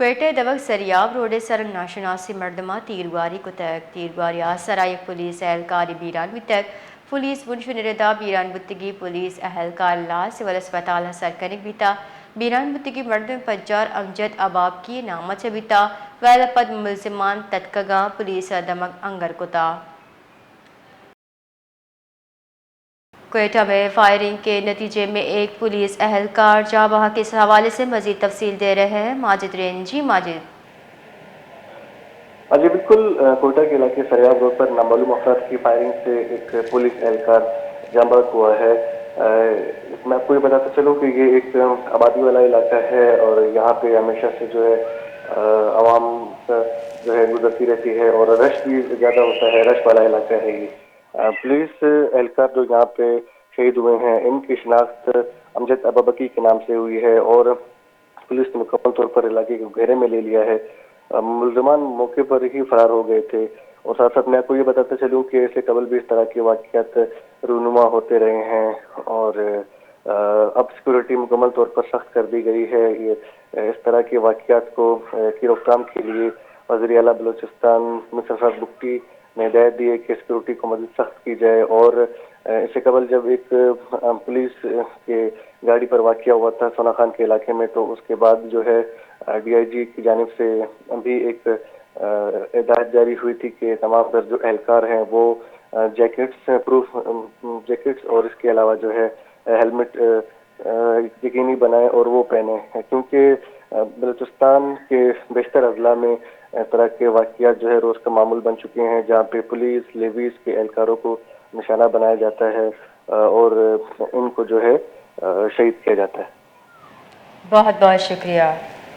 Quetta دبک Sariab road سرنگ ناشناسی مردمہ تیرگواری کو تک تیرگواری سرائے پولیس اہلکاری بیران تک پولیس ونشو نردا بیران بتگی پولیس اہلکار لا سول اسپتال سرکنک بیتا بیران بتگی مردم پجار امجد اباب کی نامت بیتا ویلپد ملزمان تتکگا پولیس دمک انگر کتا۔ کوئٹہ میں فائرنگ کے نتیجے میں ایک پولیس اہلکار جاں بحق کے اس حوالے سے مزید تفصیل دے رہے ہیں ماجد رین۔ جی ماجد۔ جی بالکل، کوئٹہ کے علاقے سریاب روڈ پر نامعلوم افراد کی فائرنگ سے ایک پولیس اہلکار جاں بحق ہوا ہے۔ میں آپ کو یہ بتاتا چلوں کہ یہ ایک آبادی والا علاقہ ہے اور یہاں پہ ہمیشہ سے جو ہے عوام جو ہے گزرتی رہتی ہے اور رش بھی زیادہ ہوتا ہے، رش والا علاقہ ہے یہ۔ پولیس اہلکار جو یہاں پہ شہید ہوئے ہیں ان کی شناخت امجد ابابکی کے نام سے ہوئی ہے اور پولیس نے مکمل طور پر علاقے کو گھیرے میں لے لیا ہے۔ ملزمان موقع پر ہی فرار ہو گئے تھے اور ساتھ ساتھ میں آپ کو یہ بتاتا چلوں کہ اس سے قبل بھی اس طرح کے واقعات رونما ہوتے رہے ہیں اور اب سیکورٹی مکمل طور پر سخت کر دی گئی ہے۔ اس طرح کے واقعات کی روک تھام کے لیے وزیر اعلیٰ بلوچستان مسٹر فہد بگٹی نے ہدایت دی ہے کہ سیکورٹی کو مزید سخت کی جائے اور اس سے قبل جب ایک پولیس کے گاڑی پر واقعہ ہوا تھا سونا خان کے علاقے میں تو اس کے بعد جو ہے ڈی آئی جی کی جانب سے بھی ایک ہدایت جاری ہوئی تھی کہ تمام تر جو اہلکار ہیں وہ جیکٹس پروف جیکٹس اور اس کے علاوہ جو ہے ہیلمٹ یقینی بنائیں اور وہ پہنیں، کیونکہ بلوچستان کے بیشتر اضلاع میں اس طرح کے واقعات جو ہے روز کا معمول بن چکے ہیں جہاں پہ پولیس لیویز کے اہلکاروں کو نشانہ بنایا جاتا ہے اور ان کو جو ہے شہید کیا جاتا ہے۔ بہت بہت شکریہ۔